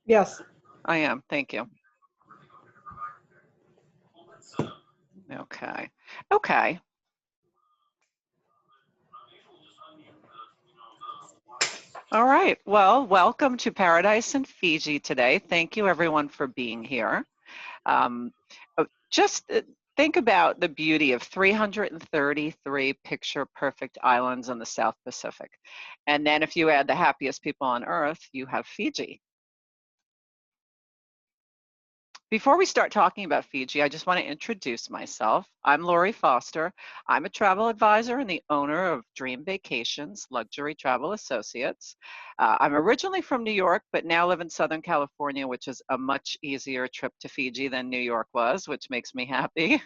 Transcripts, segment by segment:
Yes. I am. Thank you. Okay. Okay. All right. Well, welcome to Paradise in Fiji today. Thank you, everyone, for being here. Just think about the beauty of 333 picture-perfect islands in the South Pacific. And then if you add the happiest people on Earth, you have Fiji. Before we start talking about Fiji, I just want to introduce myself. I'm Lori Foster. I'm a travel advisor and the owner of Dream Vacations, Luxury Travel Associates. I'm originally from New York, but now live in Southern California, which is a much easier trip to Fiji than New York was, which makes me happy.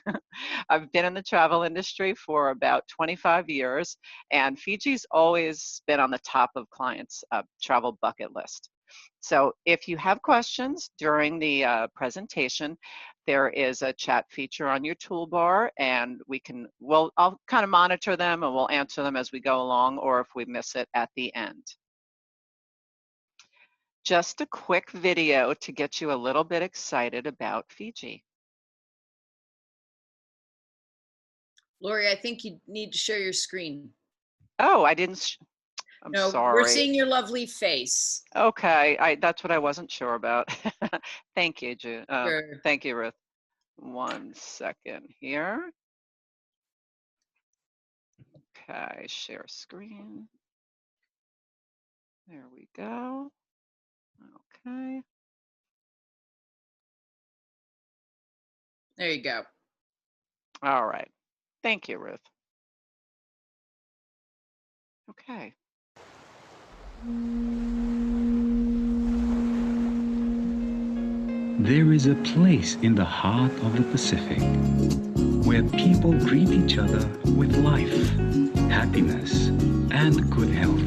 I've been in the travel industry for about 25 years, and Fiji's always been on the top of clients' travel bucket list. So if you have questions during the presentation, there is a chat feature on your toolbar, and I'll kind of monitor them and we'll answer them as we go along, or if we miss it at the end. Just a quick video to get you a little bit excited about Fiji. Lori, I think you need to share your screen. Oh, I didn't. I'm sorry. We're seeing your lovely face. Okay, that's what I wasn't sure about. Thank you, Sure. Thank you, Ruth. 1 second here. Okay, share screen. There we go. Okay. There you go. All right. Thank you, Ruth. Okay. There is a place in the heart of the Pacific where people greet each other with life, happiness, and good health.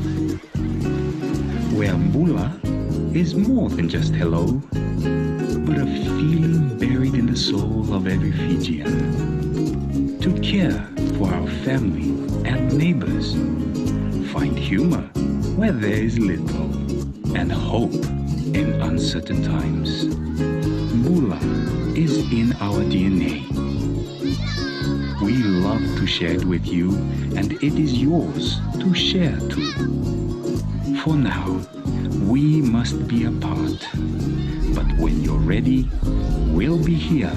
Where Mbula is more than just hello, but a feeling buried in the soul of every Fijian. To care for our family and neighbors, find humor where there is little, and hope in uncertain times. Mbula is in our DNA. We love to share it with you, and it is yours to share too. For now, we must be apart, but when you're ready, we'll be here,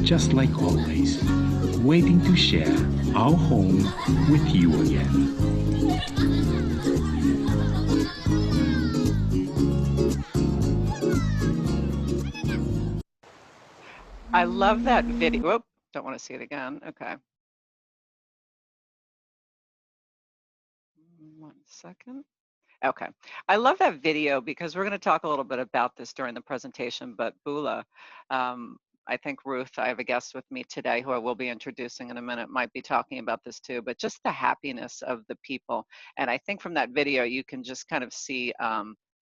just like always, waiting to share our home with you again. I love that video. Whoop, don't want to see it again. Okay. 1 second. Okay. I love that video because we're going to talk a little bit about this during the presentation, but Bula, I think Ruth, I have a guest with me today who I will be introducing in a minute, might be talking about this too, but just the happiness of the people. And I think from that video, you can just kind of see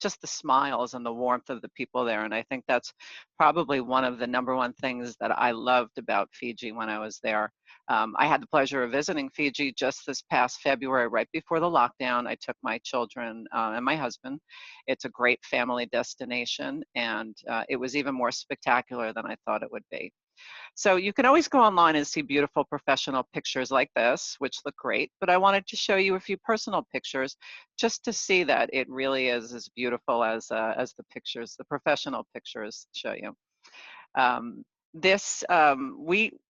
just the smiles and the warmth of the people there. And I think that's probably one of the #1 things that I loved about Fiji when I was there. I had the pleasure of visiting Fiji just this past February, right before the lockdown. I took my children and my husband. It's a great family destination, and it was even more spectacular than I thought it would be. So you can always go online and see beautiful professional pictures like this, which look great, but I wanted to show you a few personal pictures just to see that it really is as beautiful as the pictures, the professional pictures show you.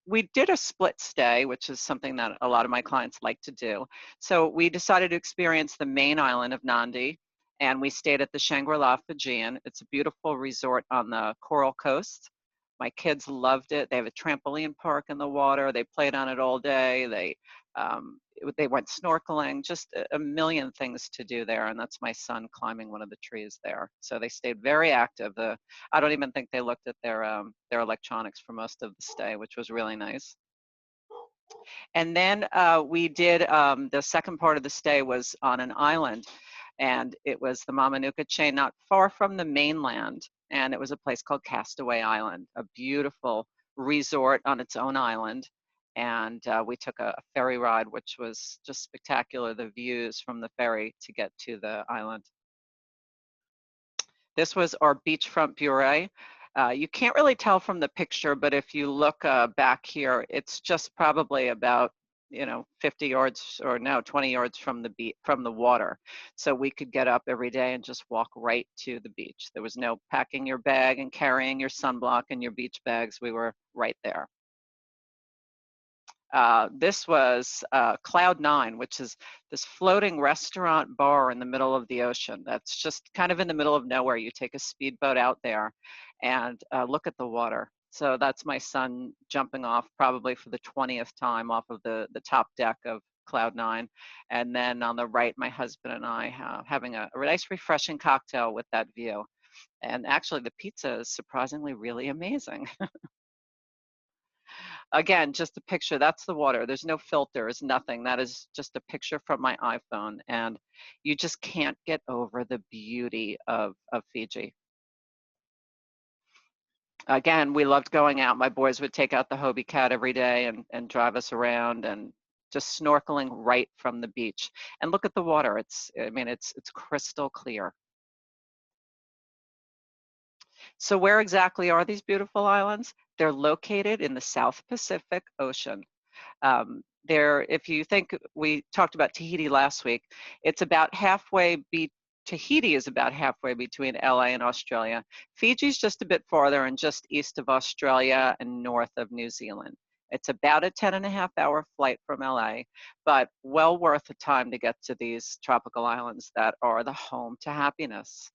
We did a split stay, which is something that a lot of my clients like to do. So we decided to experience the main island of Nandi, and we stayed at the Shangri-La Fijian. It's a beautiful resort on the Coral Coast. My kids loved it. They have a trampoline park in the water. They played on it all day. They went snorkeling, just a million things to do there. And that's my son climbing one of the trees there. So they stayed very active. I don't even think they looked at their electronics for most of the stay, which was really nice. And then we did, the second part of the stay was on an island, and it was the Mamanuca chain, not far from the mainland. And it was a place called Castaway Island, a beautiful resort on its own island. And we took a ferry ride, which was just spectacular, the views from the ferry to get to the island. This was our beachfront bureau. You can't really tell from the picture, but if you look back here, it's just probably about 50 yards or no 20 yards from the water. So we could get up every day and just walk right to the beach. There was no packing your bag and carrying your sunblock and your beach bags. We were right there. This was Cloud 9, which is this floating restaurant bar in the middle of the ocean. That's just kind of in the middle of nowhere. You take a speedboat out there and look at the water. So that's my son jumping off probably for the 20th time off of the top deck of Cloud 9. And then on the right, my husband and I having a nice refreshing cocktail with that view. And actually the pizza is surprisingly really amazing. Again, just a picture. That's the water. There's no filters, nothing. That is just a picture from my iPhone. And you just can't get over the beauty of Fiji. Again, we loved going out. My boys would take out the Hobie Cat every day and drive us around and just snorkeling right from the beach. And look at the water. It's crystal clear. So where exactly are these beautiful islands? They're located in the South Pacific Ocean. If you think, we talked about Tahiti last week, it's about halfway, Tahiti is about halfway between LA and Australia. Fiji's just a bit farther and just east of Australia and north of New Zealand. It's about a 10.5-hour flight from LA, but well worth the time to get to these tropical islands that are the home to happiness.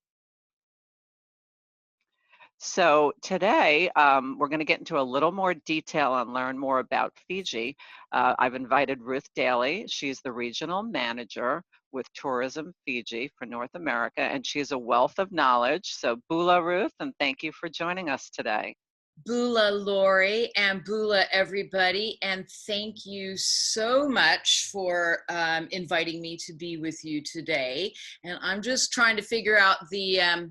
So today, we're going to get into a little more detail and learn more about Fiji. I've invited Ruth Daly. She's the regional manager with Tourism Fiji for North America, and she's a wealth of knowledge. So Bula, Ruth, and thank you for joining us today. Bula, Lori, and Bula, everybody. And thank you so much for inviting me to be with you today. And I'm just trying to figure out the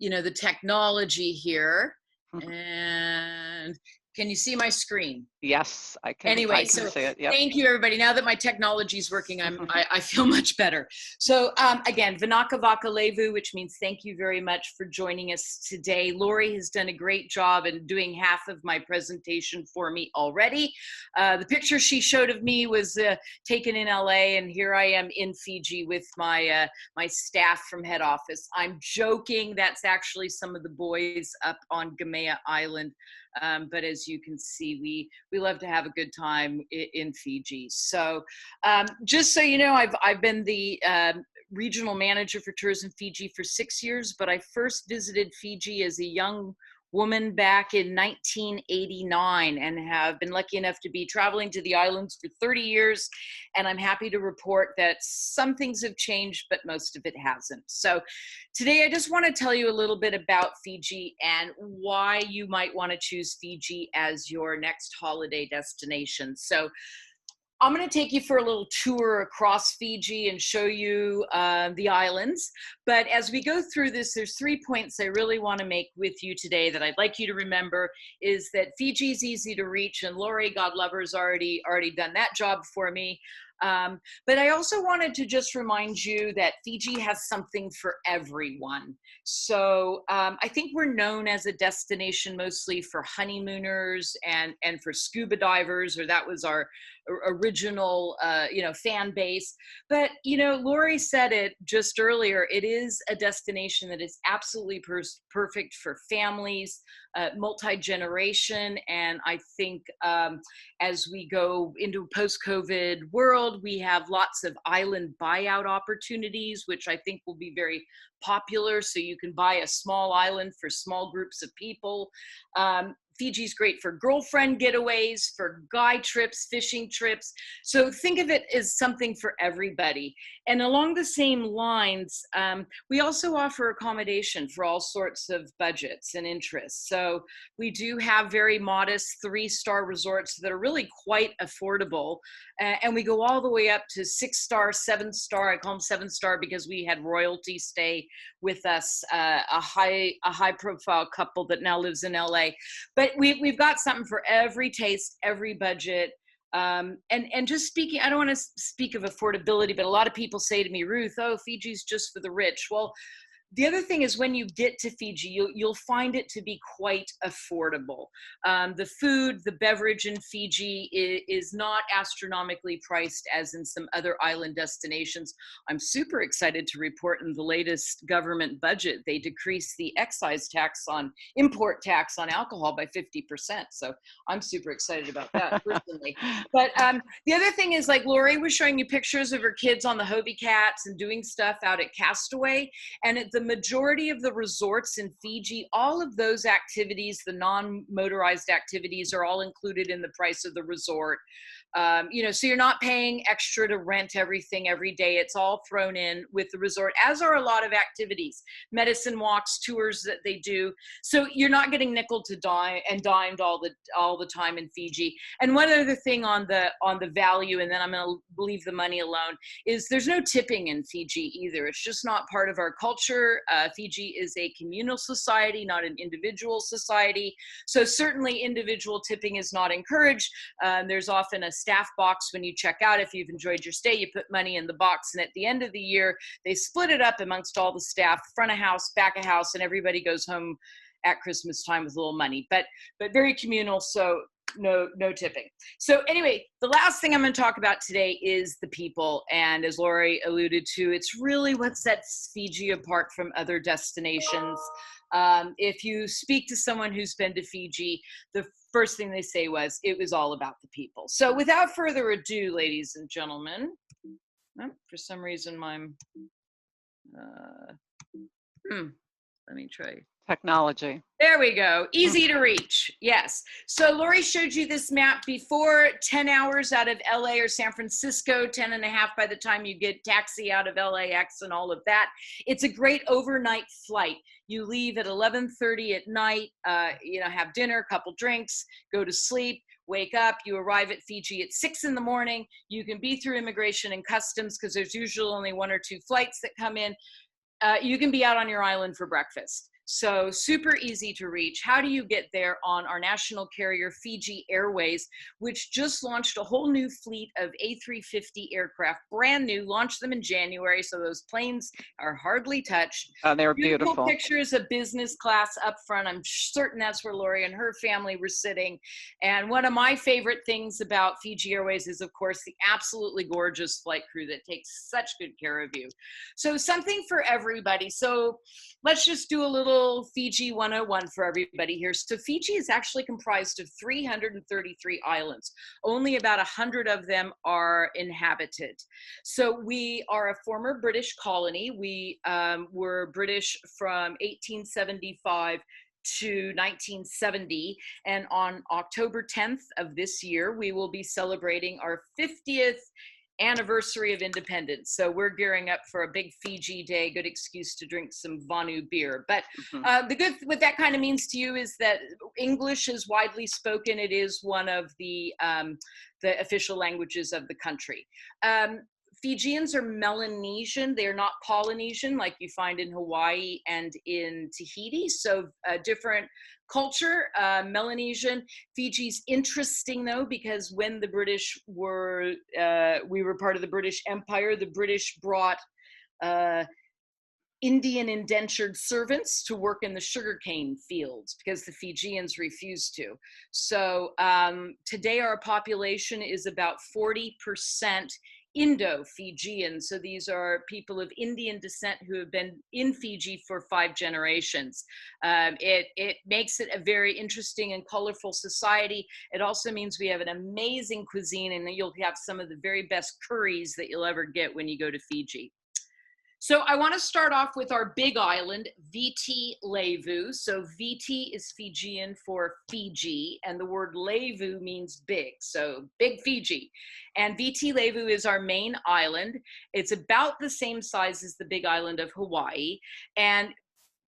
the technology here. And can you see my screen? Yes, I can. Anyway, I can see it. Yep. Thank you, everybody. Now that my technology is working, I feel much better. So again, Vinaka Vaka Levu, which means thank you very much for joining us today. Lori has done a great job in doing half of my presentation for me already. The picture she showed of me was taken in LA, and here I am in Fiji with my my staff from head office. I'm joking. That's actually some of the boys up on Gamea Island. But as you can see, we love to have a good time in Fiji. So just so you know, I've been the regional manager for Tourism Fiji for 6 years, but I first visited Fiji as a young woman back in 1989 and have been lucky enough to be traveling to the islands for 30 years. And I'm happy to report that some things have changed, but most of it hasn't. So today I just want to tell you a little bit about Fiji and why you might want to choose Fiji as your next holiday destination. So I'm going to take you for a little tour across Fiji and show you the islands. But as we go through this, there's 3 points I really want to make with you today that I'd like you to remember is that Fiji is easy to reach, and Lori, God love her, has already done that job for me. But I also wanted to just remind you that Fiji has something for everyone. So I think we're known as a destination mostly for honeymooners and for scuba divers, or that was our original fan base. But Lori said it just earlier, it is a destination that is absolutely perfect for families, multi-generation. And I think as we go into a post-COVID world, we have lots of island buyout opportunities, which I think will be very popular. So you can buy a small island for small groups of people. Fiji's great for girlfriend getaways, for guy trips, fishing trips. So think of it as something for everybody. And along the same lines, we also offer accommodation for all sorts of budgets and interests. So we do have very modest 3-star resorts that are really quite affordable. And we go all the way up to 6-star, 7-star. I call them 7-star because we had royalty stay with us, a high profile couple that now lives in LA. But we've got something for every taste, every budget. And just speaking, I don't want to speak of affordability, but a lot of people say to me, Ruth, oh, Fiji's just for the rich. Well, The other thing is when you get to Fiji, you'll find it to be quite affordable. The food, the beverage in Fiji is not astronomically priced as in some other island destinations. I'm super excited to report in the latest government budget, they decreased the excise tax on import tax on alcohol by 50%. So I'm super excited about that personally. But the other thing is, like Lori was showing you pictures of her kids on the Hobie Cats and doing stuff out at Castaway. And at the majority of the resorts in Fiji, all of those activities, the non-motorized activities, are all included in the price of the resort. You know, so you're not paying extra to rent everything every day. It's all thrown in with the resort, as are a lot of activities, medicine walks, tours that they do. So you're not getting nickel to dime and dimed all the time in Fiji. And one other thing on the value, and then I'm going to leave the money alone, is there's no tipping in Fiji either. It's just not part of our culture. Fiji is a communal society, not an individual society. So certainly individual tipping is not encouraged. There's often a staff box when you check out. If you've enjoyed your stay, you put money in the box, and at the end of the year, they split it up amongst all the staff, front of house, back of house, and everybody goes home at Christmas time with a little money, but very communal, so no tipping. So anyway, the last thing I'm going to talk about today is the people, and as Lori alluded to, it's really what sets Fiji apart from other destinations. If you speak to someone who's been to Fiji, the first thing they say was, it was all about the people. So without further ado, ladies and gentlemen, for some reason I'm, let me try. Technology. There we go. Easy to reach. Yes. So Lori showed you this map before. 10 hours out of LA or San Francisco, 10 and a half by the time you get taxi out of LAX and all of that. It's a great overnight flight. You leave at 11:30 at night, you know, have dinner, couple drinks, go to sleep, wake up, you arrive at Fiji at 6 in the morning. You can be through immigration and customs because there's usually only 1 or 2 flights that come in. You can be out on your island for breakfast. So super easy to reach. How do you get there? On our national carrier, Fiji Airways, which just launched a whole new fleet of A350 aircraft, brand new, launched them in January. So those planes are hardly touched. They're beautiful. Pictures of business class up front. I'm certain that's where Lori and her family were sitting. And one of my favorite things about Fiji Airways is, of course, the absolutely gorgeous flight crew that takes such good care of you. So something for everybody. So let's just do a little Fiji 101 for everybody here. So Fiji is actually comprised of 333 islands. Only about 100 of them are inhabited. So we are a former British colony. We were British from 1875 to 1970, and on October 10th of this year, we will be celebrating our 50th anniversary of independence. So we're gearing up for a big Fiji day, good excuse to drink some Vanu beer. But the good, what that kind of means to you is that English is widely spoken. It is one of the official languages of the country. Fijians are Melanesian. They're not Polynesian like you find in Hawaii and in Tahiti. So different culture, Melanesian. Fiji's interesting though, because when the British were, we were part of the British Empire, the British brought Indian indentured servants to work in the sugarcane fields because the Fijians refused to. So today our population is about 40% Indo-Fijian. So these are people of Indian descent who have been in Fiji for 5 generations. It makes it a very interesting and colorful society. It also means we have an amazing cuisine, and you'll have some of the very best curries that you'll ever get when you go to Fiji. So I want to start off with our big island, Vt Levu. So Vt is Fijian for Fiji, and the word Levu means big, so big Fiji. And Vt Levu is our main island. It's about the same size as the big island of Hawaii, and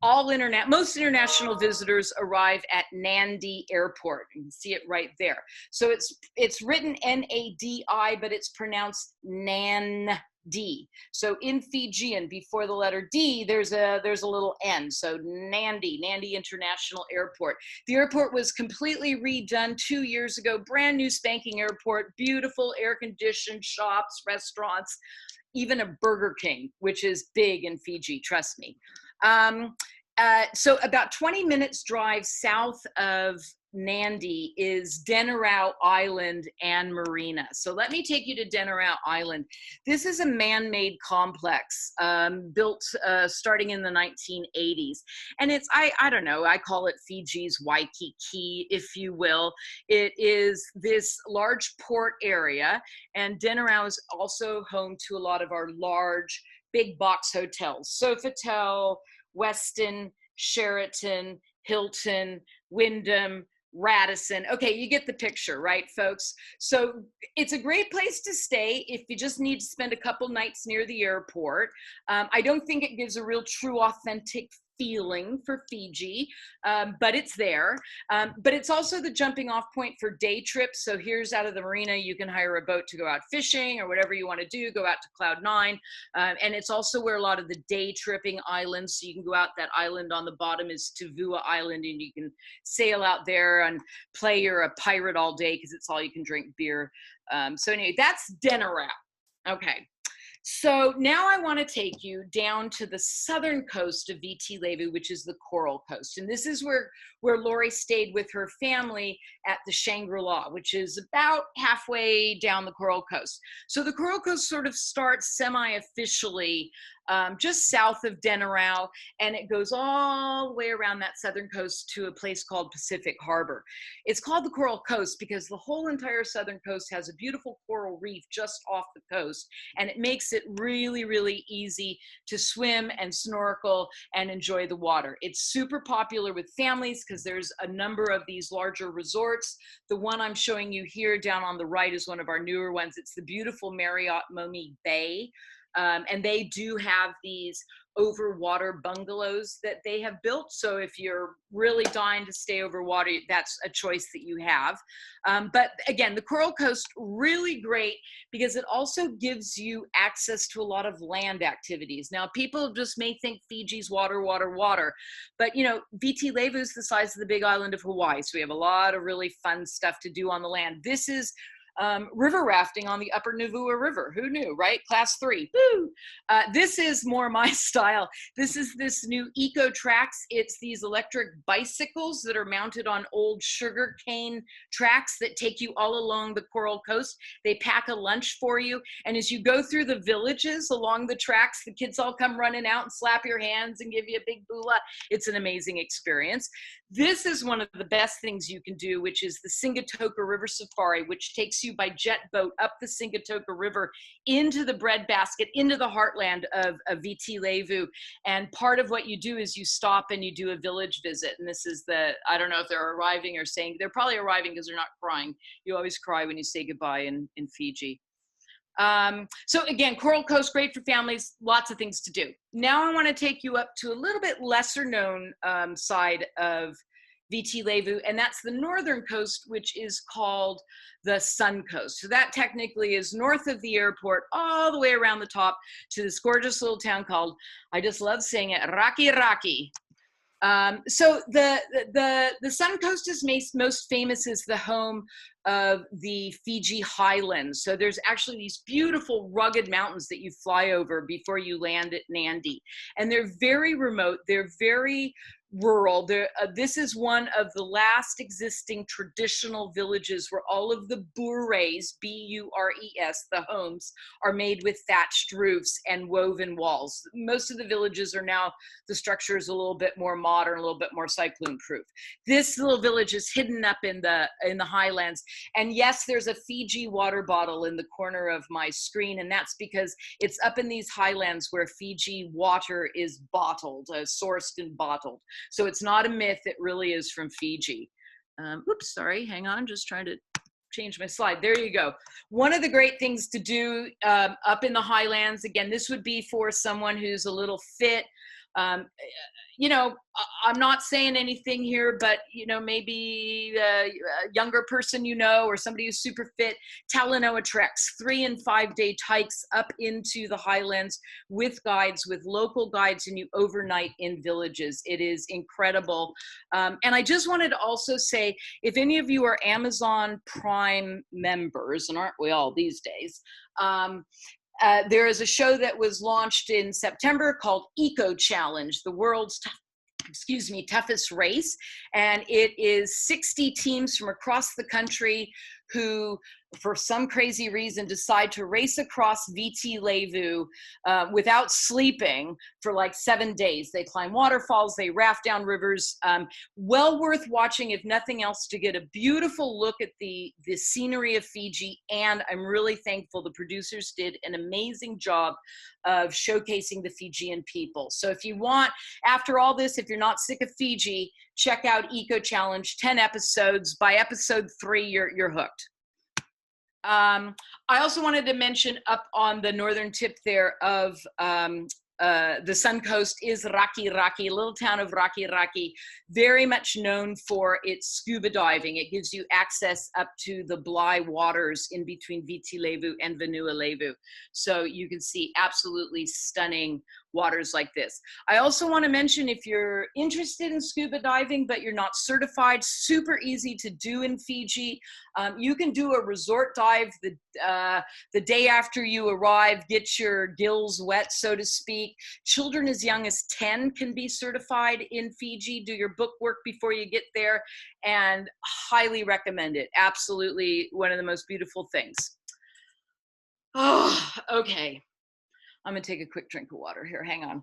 most international visitors arrive at Nadi Airport. You can see it right there. So it's written N-A-D-I, but it's pronounced Nan. D. So in Fijian, before the letter D, there's a little N. So Nadi International Airport. The airport was completely redone 2 years ago. Brand new spanking airport, beautiful air-conditioned shops, restaurants, even a Burger King, which is big in Fiji, trust me. So about 20 minutes drive south of Nandi is Denarau Island and Marina. So let me take you to Denarau Island. This is a man-made complex built starting in the 1980s. And it's, I don't know, I call it Fiji's Waikiki, if you will. It is this large port area, and Denarau is also home to a lot of our large big box hotels. Sofitel, Westin, Sheraton, Hilton, Wyndham, Radisson. Okay, you get the picture, right, folks? So it's a great place to stay if you just need to spend a couple nights near the airport. I don't think it gives a real true, authentic feeling for Fiji, but it's there. But it's also the jumping off point for day trips. So here's out of the marina, you can hire a boat to go out fishing or whatever you want to do, go out to Cloud 9. And it's also where a lot of the day tripping islands, so you can go out that island on the bottom is Tavua Island, and you can sail out there and play you're a pirate all day because it's all you can drink beer. So anyway, that's Denarau. Okay. So now I want to take you down to the southern coast of Vt Levu, which is the Coral Coast. And this is where Lori stayed with her family at the Shangri-La, which is about halfway down the Coral Coast. So the Coral Coast sort of starts semi-officially just south of Denarau, and it goes all the way around that southern coast to a place called Pacific Harbor. It's called the Coral Coast because the whole entire southern coast has a beautiful coral reef just off the coast, and it makes it really, really easy to swim and snorkel and enjoy the water. It's super popular with families because there's a number of these larger resorts. The one I'm showing you here down on the right is one of our newer ones. It's the beautiful Marriott Momi Bay. And they do have these over water bungalows that they have built. So if you're really dying to stay over water, that's a choice that you have. But again, the Coral Coast, really great because it also gives you access to a lot of land activities. Now, people just may think Fiji's water, water, water, but you know, Vt Levu is the size of the big island of Hawaii. So we have a lot of really fun stuff to do on the land. This is river rafting on the upper Navua River. Who knew, right? Class 3. Woo! This is more my style. This is this new Ecotrax. It's these electric bicycles that are mounted on old sugar cane tracks that take you all along the Coral Coast. They pack a lunch for you. And as you go through the villages along the tracks, the kids all come running out and slap your hands and give you a big bula. It's an amazing experience. This is one of the best things you can do, which is the Singatoka River Safari, which takes you by jet boat up the Singatoka River into the breadbasket, into the heartland of Vt Levu. And part of what you do is you stop and you do a village visit. And this is I don't know if they're arriving or saying, they're probably arriving because they're not crying. You always cry when you say goodbye in Fiji. So again, Coral Coast, great for families, lots of things to do. Now I want to take you up to a little bit lesser known side of Vt Levu, and that's the northern coast, which is called the Sun Coast. So that technically is north of the airport, all the way around the top to this gorgeous little town called, I just love saying it, Rakiraki. So the Sun Coast is most famous as the home of the Fiji Highlands. So there's actually these beautiful rugged mountains that you fly over before you land at Nandi. And they're very remote. They're very rural. This is one of the last existing traditional villages where all of the bures, B-U-R-E-S, the homes, are made with thatched roofs and woven walls. Most of the villages are now, the structure is a little bit more modern, a little bit more cyclone proof. This little village is hidden up in the highlands. And yes, there's a Fiji water bottle in the corner of my screen, and that's because it's up in these highlands where Fiji water is bottled, sourced and bottled. So it's not a myth, it really is from Fiji. Oops, sorry, hang on, just trying to change my slide. There you go. One of the great things to do up in the highlands, again, this would be for someone who's a little fit. You know, I'm not saying anything here, but, you know, maybe a younger person, you know, or somebody who's super fit, Talanoa treks, 3 and 5 day hikes up into the highlands with guides, with local guides, and you overnight in villages. It is incredible. And I just wanted to also say, if any of you are Amazon Prime members, and aren't we all these days, There is a show that was launched in September called Eco Challenge, the world's toughest race. And it is 60 teams from across the country who, for some crazy reason, decide to race across Vt Levu without sleeping for like 7 days. They climb waterfalls, they raft down rivers. Well worth watching, if nothing else, to get a beautiful look at the scenery of Fiji. And I'm really thankful the producers did an amazing job of showcasing the Fijian people. So if you want, after all this, if you're not sick of Fiji, check out Eco Challenge, 10 episodes. By episode 3, you're hooked. I also wanted to mention up on the northern tip there of the Sun Coast is Rakiraki, a little town of Rakiraki, very much known for its scuba diving. It gives you access up to the Bly waters in between Vt Levu and Vanua Levu. So you can see absolutely stunning waters like this. I also want to mention, if you're interested in scuba diving, but you're not certified, super easy to do in Fiji. You can do a resort dive the day after you arrive, get your gills wet, so to speak. Children as young as 10 can be certified in Fiji. Do your book work before you get there, and highly recommend it. Absolutely one of the most beautiful things. Oh, okay. I'm gonna take a quick drink of water here, hang on.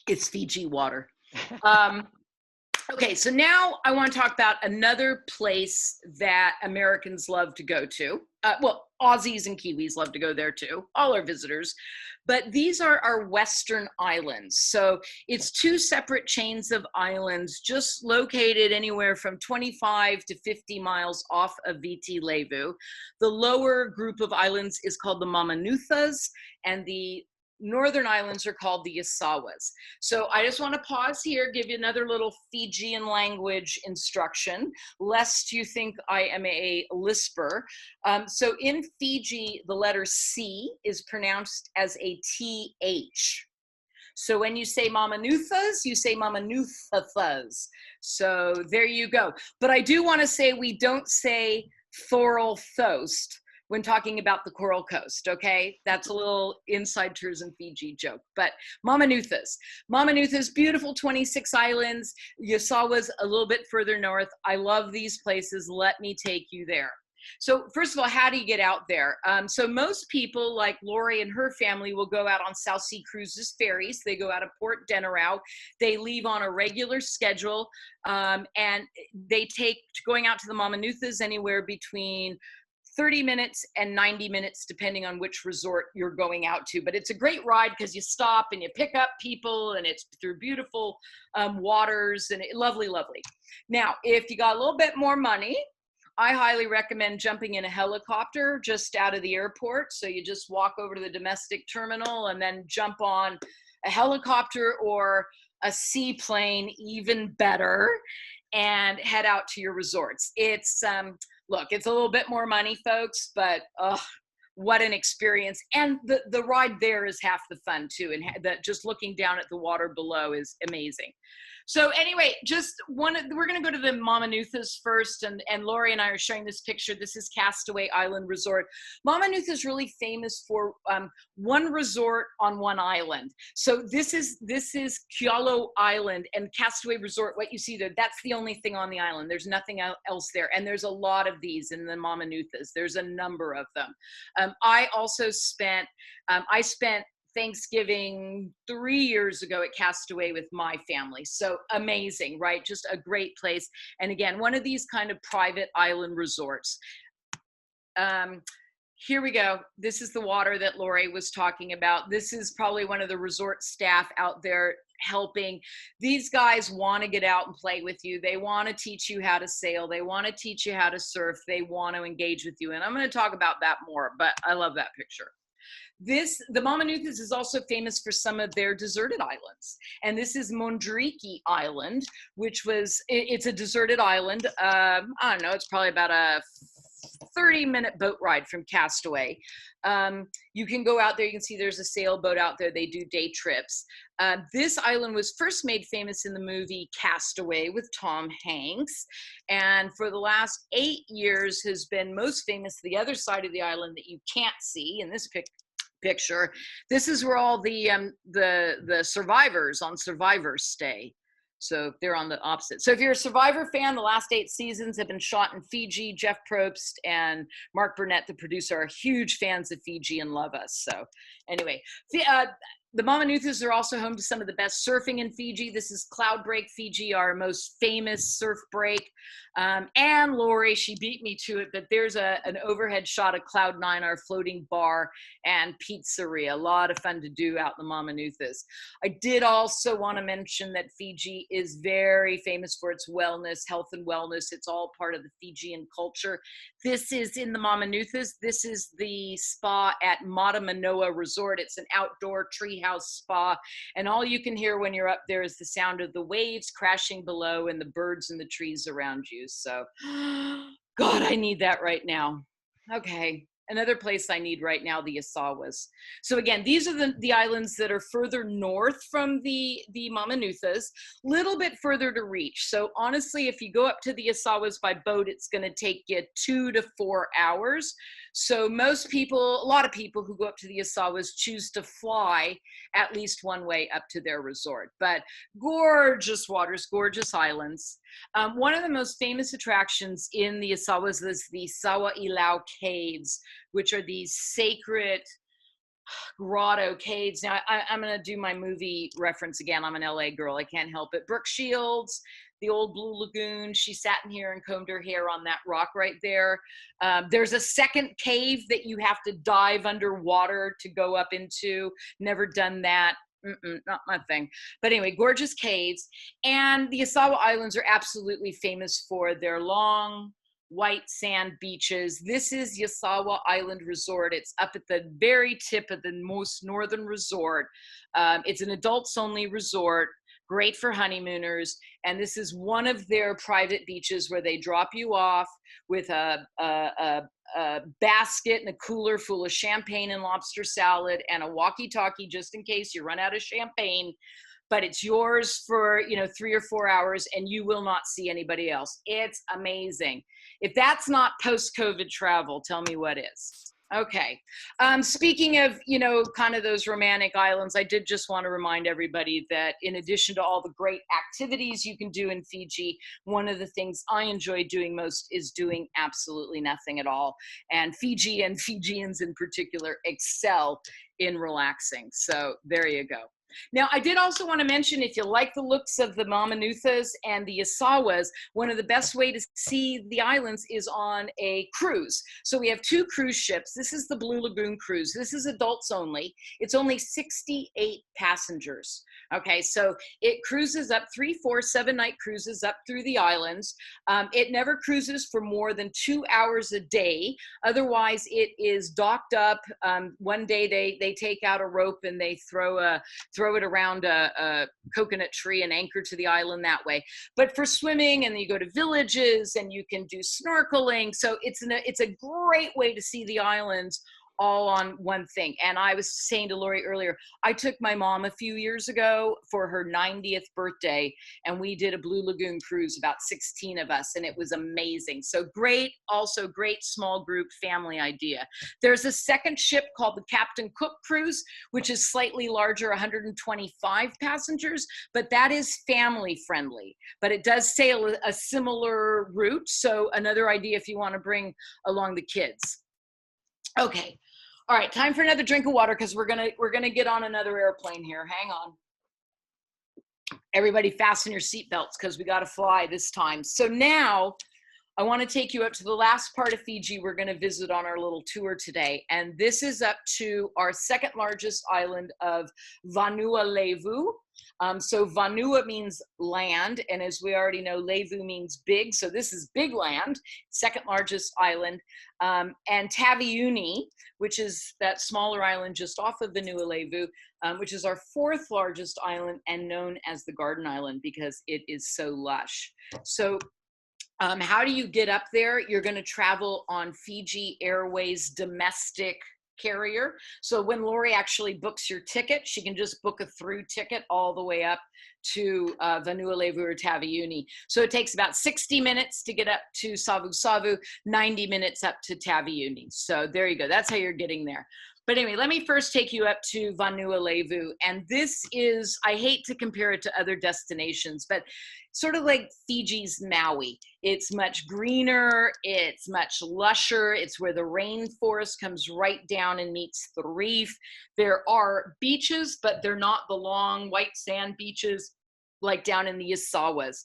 It's Fiji water. Okay, so now I want to talk about another place that Americans love to go to. Well, Aussies and Kiwis love to go there too, all our visitors. But these are our Western islands. So it's 2 separate chains of islands, just located anywhere from 25 to 50 miles off of Vt Levu. The lower group of islands is called the Mamanuthas, and the northern islands are called the Yasawas. So I just want to pause here, give you another little Fijian language instruction, lest you think I am a lisper. So in Fiji, the letter C is pronounced as a TH. So when you say Mamanuthas, you say Mamanuthas. So there you go. But I do want to say we don't say Thoral Thost when talking about the Coral Coast, okay? That's a little inside tourism Fiji joke, but Mamanuthas. Mamanuthas, beautiful 26 islands. Yasawa's a little bit further north. I love these places. Let me take you there. So first of all, how do you get out there? So most people, like Lori and her family, will go out on South Sea Cruises ferries. They go out of Port Denarau. They leave on a regular schedule, and they take going out to the Mamanuthas anywhere between 30 minutes and 90 minutes, depending on which resort you're going out to. But it's a great ride because you stop and you pick up people, and it's through beautiful waters, and lovely, lovely. Now, if you got a little bit more money, I highly recommend jumping in a helicopter just out of the airport. So you just walk over to the domestic terminal and then jump on a helicopter or a seaplane, even better, and head out to your resorts. It's look, it's a little bit more money, folks, but what an experience. And the ride there is half the fun too. And just looking down at the water below is amazing. So anyway, we're going to go to the Mamanuthas first, and Lori and I are showing this picture. This is Castaway Island Resort. Mamanuthas is really famous for one resort on one island. So this is Sawailao Island and Castaway Resort. What you see there, that's the only thing on the island. There's nothing else there, and there's a lot of these in the Mamanuthas. There's a number of them. I also spent Thanksgiving 3 years ago at Castaway with my family. So amazing, right? Just a great place. And again, one of these kind of private island resorts. Here we go. This is the water that Lori was talking about. This is probably one of the resort staff out there helping. These guys want to get out and play with you. They want to teach you how to sail. They want to teach you how to surf. They want to engage with you. And I'm going to talk about that more, but I love that picture. The Mamanuthas is also famous for some of their deserted islands. And this is Mondriki Island, it's a deserted island. I don't know, it's probably about a 30-minute boat ride from Castaway. You can go out there, you can see there's a sailboat out there. They do day trips. This island was first made famous in the movie Castaway with Tom Hanks. And for the last 8 years has been most famous the other side of the island that you can't see in this picture. This is where all the survivors on Survivor stay. So they're on the opposite. So if you're a Survivor fan, the last 8 seasons have been shot in Fiji. Jeff Probst and Mark Burnett, the producer, are huge fans of Fiji and love us. So anyway, the Mamanuthas are also home to some of the best surfing in Fiji. This is Cloudbreak Fiji, our most famous surf break. And Lori, she beat me to it, but there's an overhead shot of Cloud9, our floating bar and pizzeria. A lot of fun to do out in the Mamanuthas. I did also want to mention that Fiji is very famous for its wellness, health and wellness. It's all part of the Fijian culture. This is in the Mamanuthas. This is the spa at Mata Manoa Resort. It's an outdoor treehouse spa, and all you can hear when you're up there is the sound of the waves crashing below and the birds in the trees around you. So, God, I need that right now. Okay. Another place I need right now, the Yasawas. So again, these are the islands that are further north from the Mamanuthas, little bit further to reach. So honestly, if you go up to the Yasawas by boat, it's going to take you 2 to 4 hours. So most people, a lot of people who go up to the Yasawas choose to fly at least one way up to their resort. But gorgeous waters, gorgeous islands. One of the most famous attractions in the Yasawas is the Sawailao Caves, which are these sacred grotto caves. Now, I'm going to do my movie reference again. I'm an LA girl. I can't help it. Brooke Shields, the old Blue Lagoon. She sat in here and combed her hair on that rock right there. There's a second cave that you have to dive underwater to go up into. Never done that. Not my thing. But anyway, gorgeous caves. And the Yasawa Islands are absolutely famous for their long, white sand beaches. This is Yasawa Island Resort. It's up at the very tip of the most northern resort. It's an adults only resort, great for honeymooners. And this is one of their private beaches where they drop you off with a basket and a cooler full of champagne and lobster salad and a walkie-talkie just in case you run out of champagne. But it's yours for 3 or 4 hours and you will not see anybody else. It's amazing. If that's not post-COVID travel, tell me what is. Okay. Speaking of, kind of those romantic islands, I did just want to remind everybody that in addition to all the great activities you can do in Fiji, one of the things I enjoy doing most is doing absolutely nothing at all. And Fiji and Fijians in particular excel in relaxing. So there you go. Now, I did also want to mention, if you like the looks of the Mamanuthas and the Yasawas, one of the best way to see the islands is on a cruise. So we have 2 cruise ships. This is the Blue Lagoon cruise. This is adults only. It's only 68 passengers. Okay, so it cruises up 3, 4, 7-night cruises up through the islands. It never cruises for more than 2 hours a day. Otherwise, it is docked up. One day they take out a rope and they throw it around a coconut tree and anchor to the island that way. But for swimming, and then you go to villages and you can do snorkeling. So it's a great way to see the islands all on one thing. And I was saying to Lori earlier, I took my mom a few years ago for her 90th birthday, and we did a Blue Lagoon cruise, about 16 of us, and it was amazing. So great, also great small group family idea. There's a second ship called the Captain Cook cruise, which is slightly larger, 125 passengers, but that is family friendly. But it does sail a similar route. So another idea if you want to bring along the kids. Okay. All right, time for another drink of water because we're gonna get on another airplane here. Hang on. Everybody fasten your seatbelts because we got to fly this time. So now I want to take you up to the last part of Fiji we're going to visit on our little tour today. And this is up to our second largest island of Vanua Levu. So Vanua means land, and as we already know, Levu means big. So this is big land, second largest island. And Tavioni, which is that smaller island just off of Vanua Levu, which is our 4th largest island and known as the Garden Island because it is so lush. So how do you get up there? You're going to travel on Fiji Airways domestic carrier. So when Lori actually books your ticket, she can just book a through ticket all the way up to Vanua Levu or Tavioni. So it takes about 60 minutes to get up to Savusavu, 90 minutes up to Tavioni. So there you go. That's how you're getting there. But anyway, let me first take you up to Vanua Levu. And this is, I hate to compare it to other destinations, but sort of like Fiji's Maui. It's much greener, it's much lusher, it's where the rainforest comes right down and meets the reef. There are beaches, but they're not the long white sand beaches like down in the Yasawas.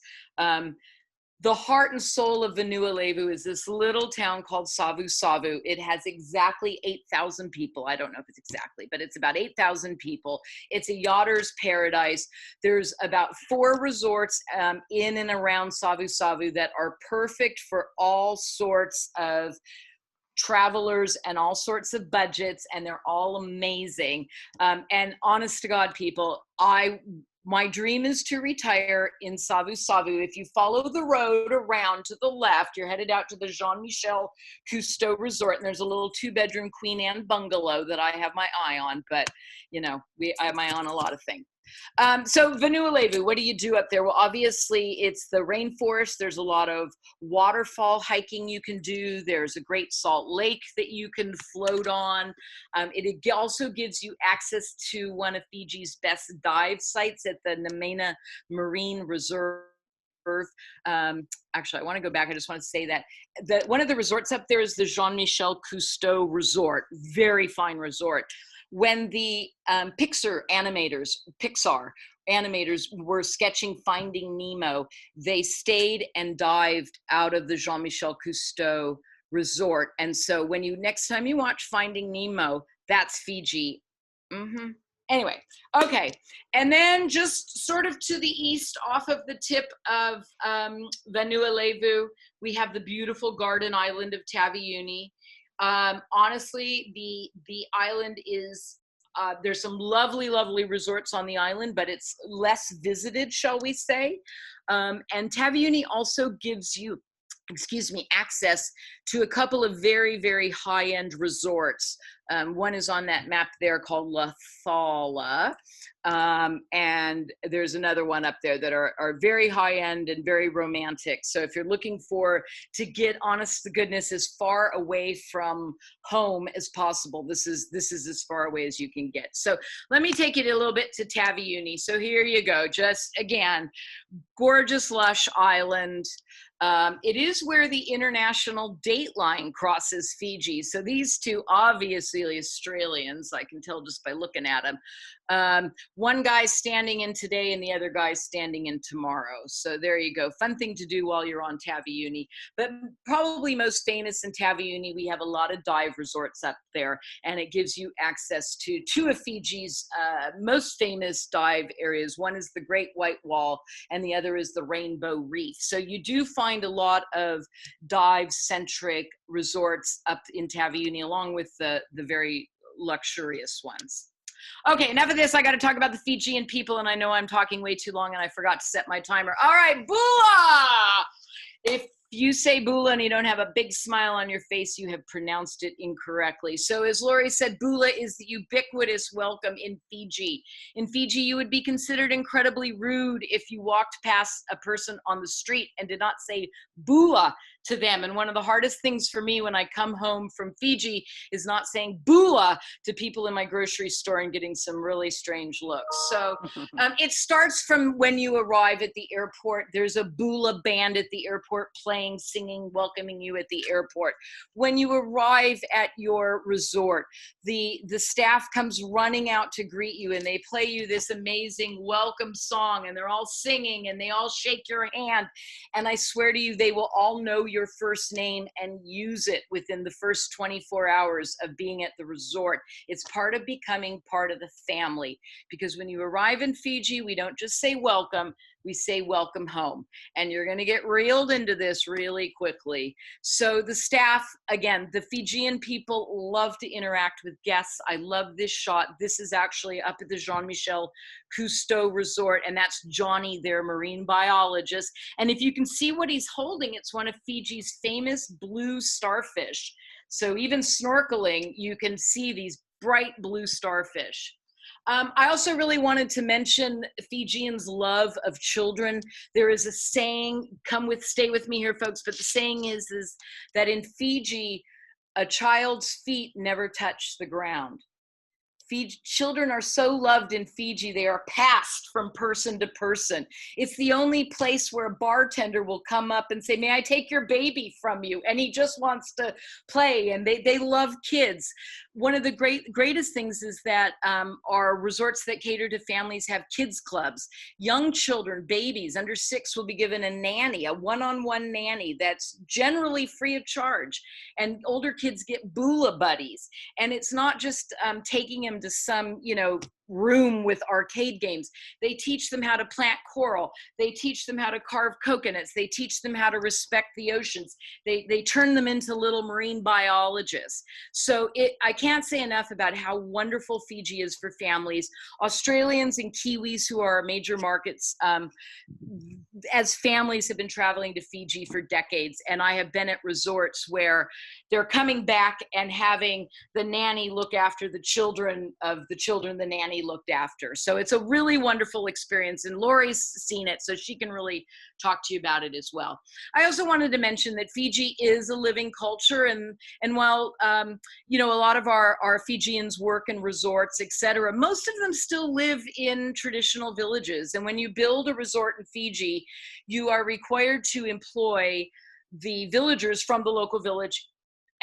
The heart and soul of Vanua Levu is this little town called Savusavu. It has exactly 8,000 people. I don't know if it's exactly, but it's about 8,000 people. It's a yachter's paradise. There's about 4 resorts in and around Savusavu that are perfect for all sorts of travelers and all sorts of budgets, and they're all amazing. And honest to God, people, my dream is to retire in Savusavu. If you follow the road around to the left, you're headed out to the Jean-Michel Cousteau Resort, and there's a little 2-bedroom Queen Anne bungalow that I have my eye on, but you know, I have my eye on a lot of things. So Vanua Levu, what do you do up there? Well, obviously it's the rainforest. There's a lot of waterfall hiking you can do. There's a great salt lake that you can float on. It also gives you access to one of Fiji's best dive sites at the Namena Marine Reserve. Actually, I want to go back. I just want to say that one of the resorts up there is the Jean-Michel Cousteau Resort. Very fine resort. When the Pixar animators were sketching Finding Nemo, they stayed and dived out of the Jean-Michel Cousteau Resort. And so when next time you watch Finding Nemo, that's Fiji. Anyway, okay. And then just sort of to the east off of the tip of Vanua Levu, we have the beautiful garden island of Tavioni. Honestly, the island is, there's some lovely, lovely resorts on the island, but it's less visited, shall we say. And Tavioni also gives you, access to a couple of very, very high-end resorts. One is on that map there called La Thala. And there's another one up there that are very high-end and very romantic. So if you're looking to get, honest to goodness, as far away from home as possible, this is as far away as you can get. So let me take it a little bit to Tavioni. So here you go. Just again, gorgeous, lush island. It is where the international date line crosses Fiji. So these two, obviously Australians, I can tell just by looking at them. One guy's standing in today and the other guy's standing in tomorrow. So there you go. Fun thing to do while you're on Tavioni. But probably most famous in Tavioni, we have a lot of dive resorts up there, and it gives you access to 2 of Fiji's most famous dive areas. One is the Great White Wall, and the other is the Rainbow Reef. So you do find a lot of dive-centric resorts up in Tavioni, along with the very luxurious ones. Okay, enough of this. I got to talk about the Fijian people, and I know I'm talking way too long, and I forgot to set my timer. All right, Bula! If you say Bula and you don't have a big smile on your face, you have pronounced it incorrectly. So as Lori said, Bula is the ubiquitous welcome in Fiji. In Fiji, you would be considered incredibly rude if you walked past a person on the street and did not say Bula to them. And one of the hardest things for me when I come home from Fiji is not saying Bula to people in my grocery store and getting some really strange looks. So it starts from when you arrive at the airport. There's a Bula band at the airport playing, singing, welcoming you at the airport. When you arrive at your resort, the staff comes running out to greet you, and they play you this amazing welcome song, and they're all singing and they all shake your hand. And I swear to you, they will all know your first name and use it within the first 24 hours of being at the resort. It's part of becoming part of the family, because when you arrive in Fiji, we don't just say welcome, we say welcome home. And you're going to get reeled into this really quickly. So the staff, again, the Fijian people love to interact with guests. I love this shot. This is actually up at the Jean-Michel Cousteau Resort, and that's Johnny, their marine biologist. And if you can see what he's holding, it's one of Fiji's famous blue starfish. So even snorkeling, you can see these bright blue starfish. I also really wanted to mention Fijians' love of children. There is a saying, stay with me here, folks, but the saying is that in Fiji, a child's feet never touch the ground. Children are so loved in Fiji, they are passed from person to person. It's the only place where a bartender will come up and say, may I take your baby from you? And he just wants to play, and they love kids. One of the greatest things is that our resorts that cater to families have kids clubs. Young children, babies under 6, will be given a nanny, a one-on-one nanny that's generally free of charge. And older kids get bula buddies. And it's not just taking them to some, room with arcade games. They teach them how to plant coral. They teach them how to carve coconuts. They teach them how to respect the oceans. They turn them into little marine biologists. So I can't say enough about how wonderful Fiji is for families. Australians and Kiwis, who are our major markets, as families, have been traveling to Fiji for decades. And I have been at resorts where they're coming back and having the nanny look after the children of the children the nanny looked after. So it's a really wonderful experience, and Lori's seen it, so she can really talk to you about it as well. I also wanted to mention that Fiji is a living culture, and while a lot of our Fijians work in resorts, etc., most of them still live in traditional villages. And when you build a resort in Fiji, you are required to employ the villagers from the local village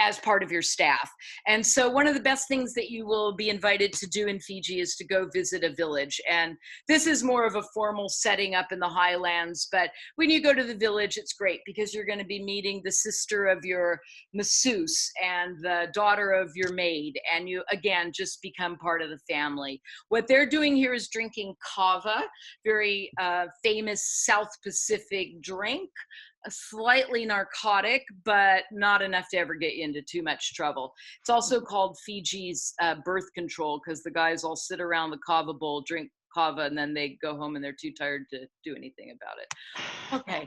as part of your staff. And so one of the best things that you will be invited to do in Fiji is to go visit a village. And this is more of a formal setting up in the highlands, but when you go to the village, it's great because you're going to be meeting the sister of your masseuse and the daughter of your maid, and you again just become part of the family. What they're doing here is drinking kava, very famous South Pacific drink. Slightly narcotic, but not enough to ever get you into too much trouble. It's also called Fiji's birth control, because the guys all sit around the kava bowl, drink kava, and then they go home and they're too tired to do anything about it. Okay.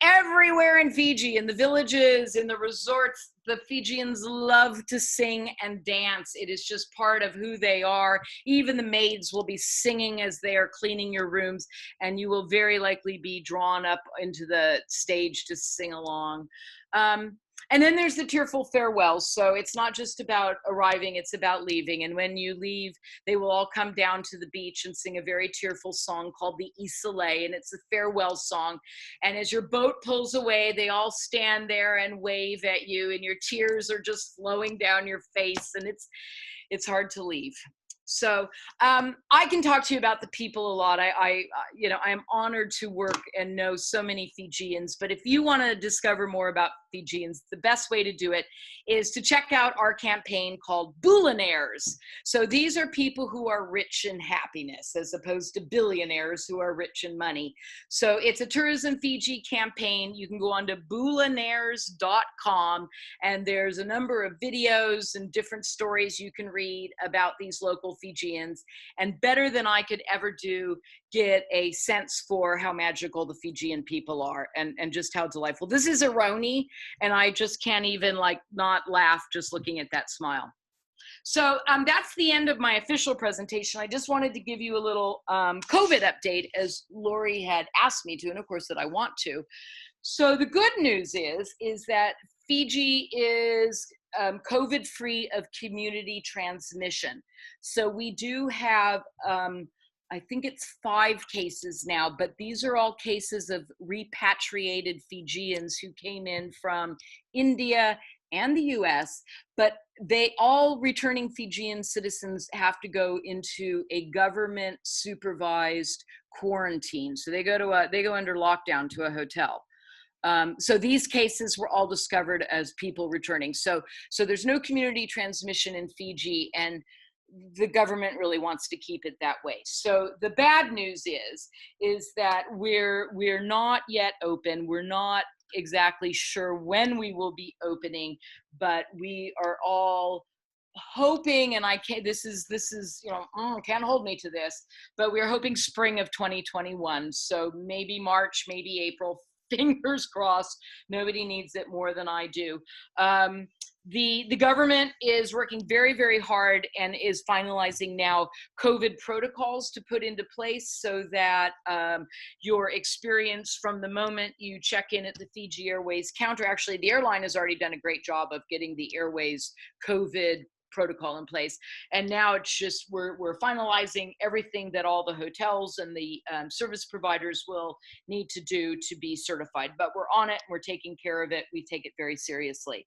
Everywhere in Fiji, in the villages, in the resorts, the Fijians love to sing and dance. It is just part of who they are. Even the maids will be singing as they are cleaning your rooms, and you will very likely be drawn up into the stage to sing along. And then there's the tearful farewells. So it's not just about arriving, it's about leaving. And when you leave, they will all come down to the beach and sing a very tearful song called the Isolé, and it's a farewell song. And as your boat pulls away, they all stand there and wave at you, and your tears are just flowing down your face, and it's hard to leave. So I can talk to you about the people a lot. I am honored to work and know so many Fijians, but if you want to discover more about Fijians, the best way to do it is to check out our campaign called Billionaires. So these are people who are rich in happiness as opposed to billionaires who are rich in money. So it's a Tourism Fiji campaign. You can go on to billionaires.com, and there's a number of videos and different stories you can read about these local Fijians, and better than I could ever do, get a sense for how magical the Fijian people are, and just how delightful. This is Ironi, and I just can't even not laugh just looking at that smile. So that's the end of my official presentation. I just wanted to give you a little COVID update, as Lori had asked me to, and of course that I want to. So the good news is that Fiji is COVID-free of community transmission. So we do have, I think it's 5 cases now, but these are all cases of repatriated Fijians who came in from India and the US, but they all returning Fijian citizens have to go into a government supervised quarantine. So they go under lockdown to a hotel. So these cases were all discovered as people returning. So there's no community transmission in Fiji, and the government really wants to keep it that way. So the bad news is that we're not yet open. We're not exactly sure when we will be opening, but we are all hoping, and this is can't hold me to this, but we're hoping spring of 2021. So maybe March, maybe April. Fingers crossed. Nobody needs it more than I do. The government is working very, very hard and is finalizing now COVID protocols to put into place so that your experience from the moment you check in at the Fiji Airways counter, actually the airline has already done a great job of getting the Airways COVID protocol in place. And now it's just we're finalizing everything that all the hotels and the service providers will need to do to be certified. But we're on it. We're taking care of it. We take it very seriously.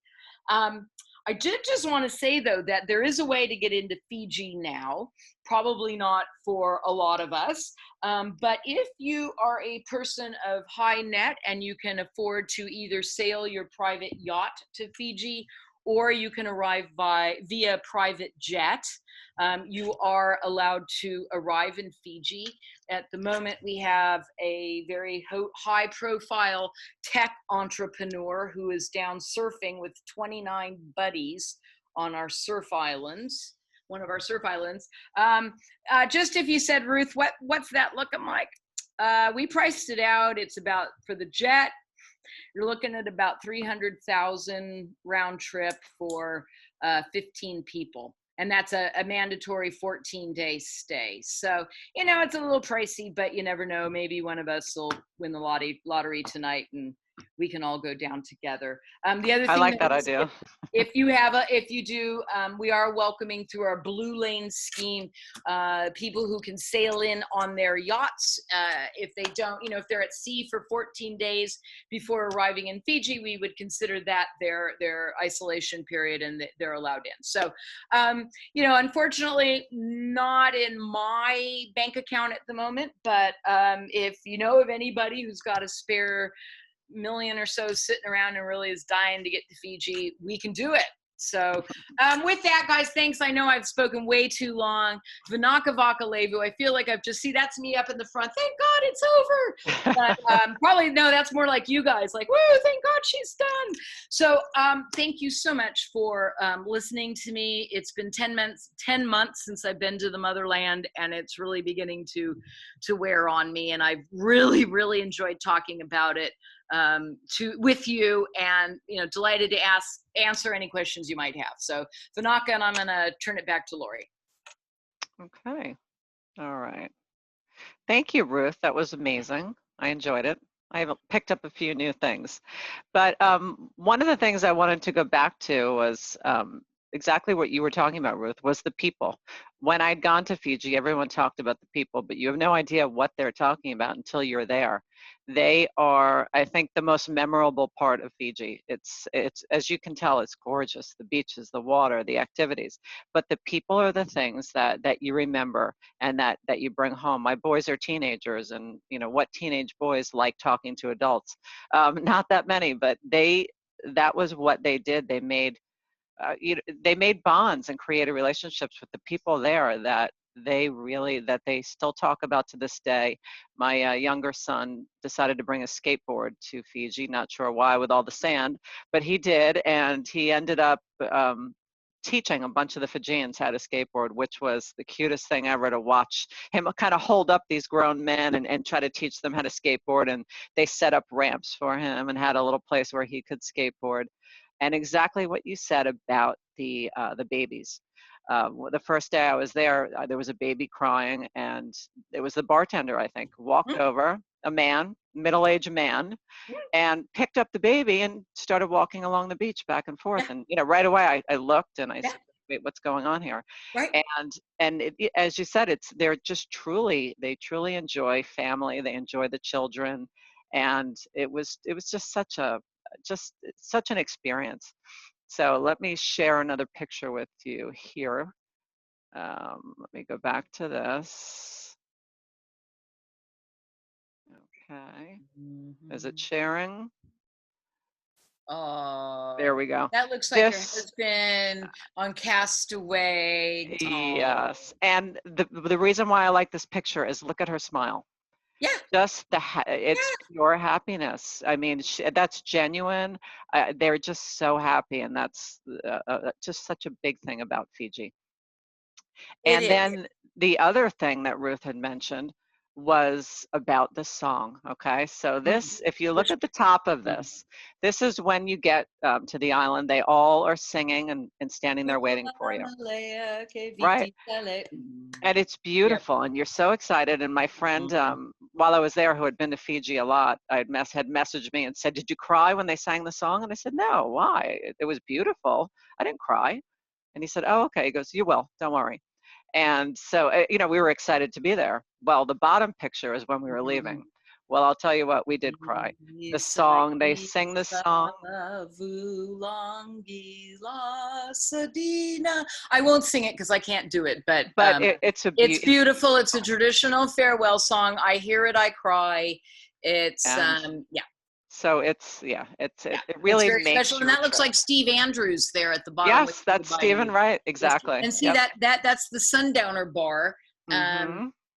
I did just want to say, though, that there is a way to get into Fiji now. Probably not for a lot of us. But if you are a person of high net and you can afford to either sail your private yacht to Fiji, or you can arrive via private jet, you are allowed to arrive in Fiji. At the moment, we have a very high profile tech entrepreneur who is down surfing with 29 buddies on our surf islands, one of our surf islands. Just if you said, Ruth, what's that looking like? We priced it out. It's about, for the jet, you're looking at about 300,000 round trip for 15 people. And that's a mandatory 14-day stay. So, you know, it's a little pricey, but you never know. Maybe one of us will win the lottery tonight and we can all go down together. The other thing I like that idea. If you do, we are welcoming through our Blue Lane scheme, people who can sail in on their yachts. If they don't, you know, if they're at sea for 14 days before arriving in Fiji, we would consider that their isolation period and they're allowed in. So, you know, unfortunately, not in my bank account at the moment, but if you know of anybody who's got a spare million or so sitting around and really is dying to get to Fiji, we can do it. So with that, guys, thanks. I know I've spoken way too long. Vinaka Vaka Levu. I feel like I've just, see, that's me up in the front. Thank God it's over. But probably, no, that's more like you guys, like, woo, thank God she's done. So thank you so much for listening to me. It's been 10 months since I've been to the motherland, and it's really beginning to wear on me. And I've really, really enjoyed talking about it with you, and you know, delighted to answer any questions you might have. So Vinaka, and I'm gonna turn it back to Lori. Okay. All right. Thank you, Ruth. That was amazing. I enjoyed it. I have picked up a few new things. But one of the things I wanted to go back to was exactly what you were talking about, Ruth, was the people. When I'd gone to Fiji, everyone talked about the people, but you have no idea what they're talking about until you're there. They are, I think, the most memorable part of Fiji. It's as you can tell, it's gorgeous. The beaches, the water, the activities, but the people are the things that you remember and that you bring home. My boys are teenagers, and you know what teenage boys like talking to adults. Not that many, but that was what they did. They made they made bonds and created relationships with the people there that they still talk about to this day. My younger son decided to bring a skateboard to Fiji, not sure why with all the sand, but he did, and he ended up teaching a bunch of the Fijians how to skateboard, which was the cutest thing ever, to watch him kind of hold up these grown men and try to teach them how to skateboard. And they set up ramps for him and had a little place where he could skateboard. And exactly what you said about the babies. The first day I was there was a baby crying, and it was the bartender, I think, walked over, a man, middle-aged man, and picked up the baby and started walking along the beach back and forth. And you know, right away I looked and I said, wait, what's going on here? Right. And as you said, they truly enjoy family. They enjoy the children, and it was just such an experience. So let me share another picture with you here. Let me go back to this. Okay. Is it sharing? There we go. That looks like your husband on Castaway. Yes. And the reason why I like this picture is look at her smile. Yeah. Just it's pure happiness. I mean, that's genuine. They're just so happy, and that's just such a big thing about Fiji. And then the other thing that Ruth had mentioned was about the song. Okay, so this, if you look at the top of this, this is when you get to the island. They all are singing and standing there waiting for you. Right. And it's beautiful, and you're so excited. And my friend, while I was there, who had been to Fiji a lot, had messaged me and said, "Did you cry when they sang the song?" And I said, "No, why? It was beautiful. I didn't cry." And he said, oh, okay. He goes, you will, don't worry. And so, you know, we were excited to be there. Well, the bottom picture is when we were leaving. Well, I'll tell you what, we did cry. The song, they sing the song. I won't sing it because I can't do it, but it's beautiful. It's a traditional farewell song. I hear it, I cry. It's yeah. So it really very makes special, and that looks like Steve Andrews there at the bottom. Yes, that's Stephen, right? Exactly. And see that's the Sundowner Bar.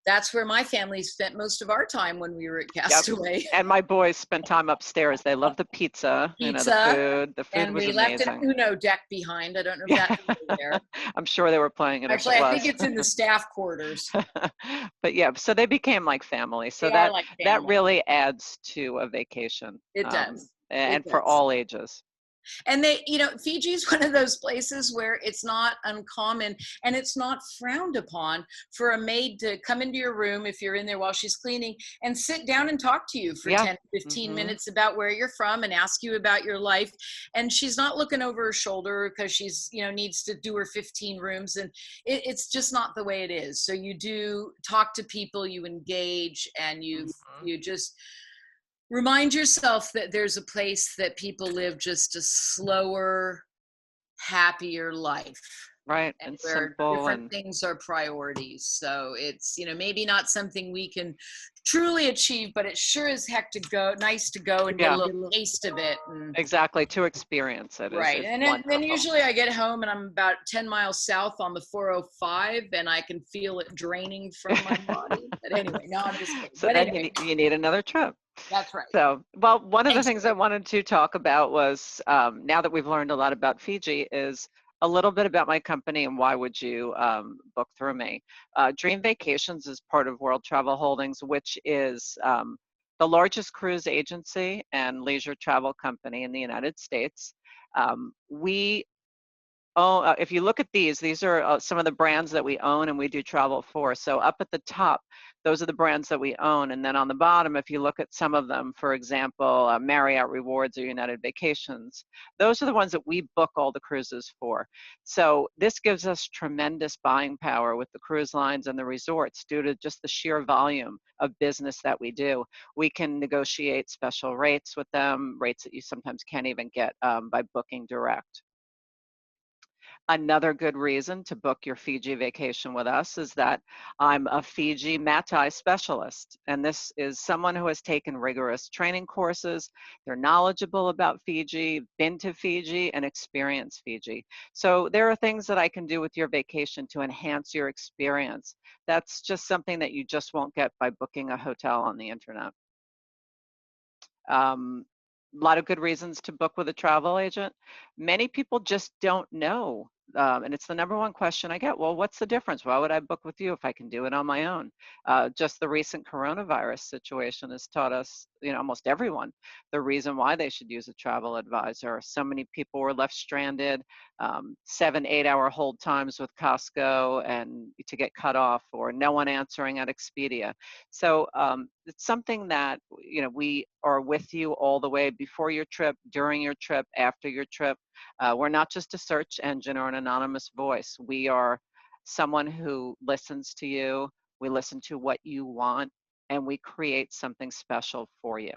That's where my family spent most of our time when we were at Castaway. Yep. And my boys spent time upstairs. They love the pizza. You know, the food and was we amazing. left an Uno deck behind. I don't know if that's there. I'm sure they were playing it. Actually, I think it's in the staff quarters. But yeah, so they became like family. So that really adds to a vacation. It does. And for all ages. And they, you know, Fiji is one of those places where it's not uncommon and it's not frowned upon for a maid to come into your room if you're in there while she's cleaning and sit down and talk to you for 10, 15 minutes about where you're from and ask you about your life. And she's not looking over her shoulder because she's, you know, needs to do her 15 rooms. And it's just not the way it is. So you do talk to people, you engage, and you just remind yourself that there's a place that people live just a slower, happier life. Right. And where different things are priorities. So it's, you know, maybe not something we can truly achieve, but it sure is nice to go and get a little taste of it. And, exactly. To experience it. Right. And then usually I get home and I'm about 10 miles south on the 405 and I can feel it draining from my body. But anyway, no, I'm just kidding. So then you need another trip. That's right. So, well, one of the things I wanted to talk about was, now that we've learned a lot about Fiji, is a little bit about my company and why would you book through me. Dream Vacations is part of World Travel Holdings, which is the largest cruise agency and leisure travel company in the United States. If you look at these are some of the brands that we own and we do travel for. So up at the top, those are the brands that we own. And then on the bottom, if you look at some of them, for example, Marriott Rewards or United Vacations, those are the ones that we book all the cruises for. So this gives us tremendous buying power with the cruise lines and the resorts due to just the sheer volume of business that we do. We can negotiate special rates with them, rates that you sometimes can't even get by booking direct. Another good reason to book your Fiji vacation with us is that I'm a Fiji Matai specialist, and this is someone who has taken rigorous training courses. They're knowledgeable about Fiji, been to Fiji, and experienced Fiji. So there are things that I can do with your vacation to enhance your experience. That's just something that you just won't get by booking a hotel on the internet. A lot of good reasons to book with a travel agent. Many people just don't know. And it's the number one question I get. Well, what's the difference? Why would I book with you if I can do it on my own? Just the recent coronavirus situation has taught us, you know, almost everyone, the reason why they should use a travel advisor. So many people were left stranded, 7-8 hour hold times with Costco and to get cut off, or no one answering at Expedia. So it's something that, you know, we are with you all the way before your trip, during your trip, after your trip. We're not just a search engine or an anonymous voice. We are someone who listens to you. We listen to what you want, and we create something special for you.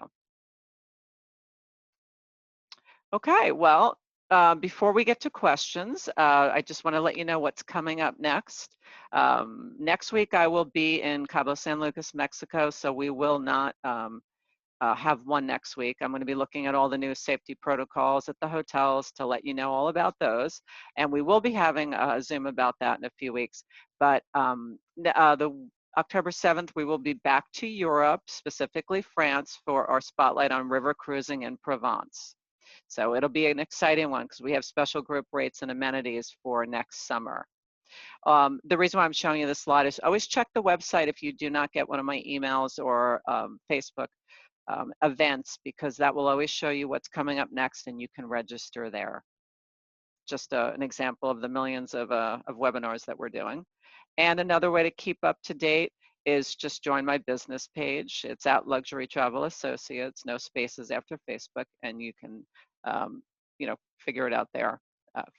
Okay, well, before we get to questions, I just want to let you know what's coming up next. Next week, I will be in Cabo San Lucas, Mexico, so we will not have one next week. I'm going to be looking at all the new safety protocols at the hotels to let you know all about those. And we will be having a Zoom about that in a few weeks. But the October 7th, we will be back to Europe, specifically France, for our spotlight on river cruising in Provence. So it'll be an exciting one because we have special group rates and amenities for next summer. The reason why I'm showing you this slide is always check the website if you do not get one of my emails or Facebook events, because that will always show you what's coming up next and you can register there. Just an example of the millions of webinars that we're doing. And another way to keep up to date is just join my business page. It's at Luxury Travel Associates, no spaces after Facebook, and you can, you know, figure it out there.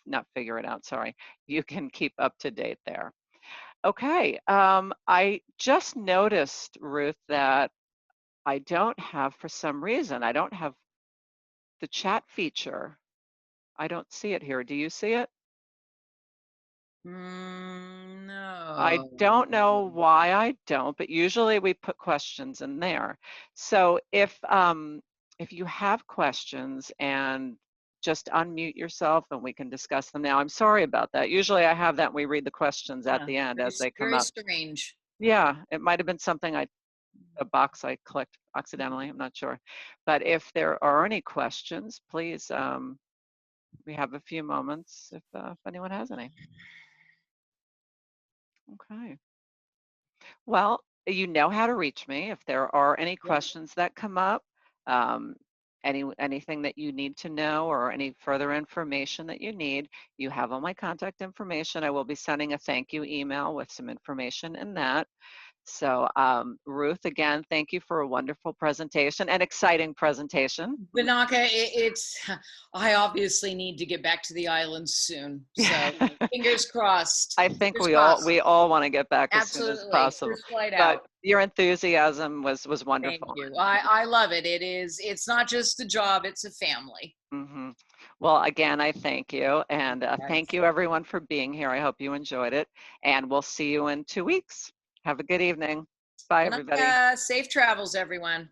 not figure it out, sorry. You can keep up to date there. Okay, I just noticed, Ruth, that I don't have, for some reason, I don't have the chat feature. I don't see it here. Do you see it? I don't know No. why I don't, but usually we put questions in there. So if you have questions, and just unmute yourself and we can discuss them now. I'm sorry about that. Usually I have that and we read the questions at Yeah, the end as they come very up. strange. Yeah, it might have been something a box I clicked accidentally, I'm not sure. But if there are any questions, please, we have a few moments if anyone has any. Okay. Well, you know how to reach me if there are any Yep. questions that come up, um, anything that you need to know or any further information that you need, you have all my contact information. I will be sending a thank you email with some information in that. So, Ruth, again, thank you for a wonderful presentation, an exciting presentation. Vinaka, I obviously need to get back to the islands soon. So fingers crossed. I think Fingers we crossed. all want to get back as soon as Absolutely. possible. First flight But out. your enthusiasm was Thank wonderful. you. I love it. It's not just a job, it's a family. Hmm. Well, again, I thank you, and thank you everyone for being here. I hope you enjoyed it, and we'll see you in 2 weeks. Have a good evening. Bye, everybody. Safe travels, everyone.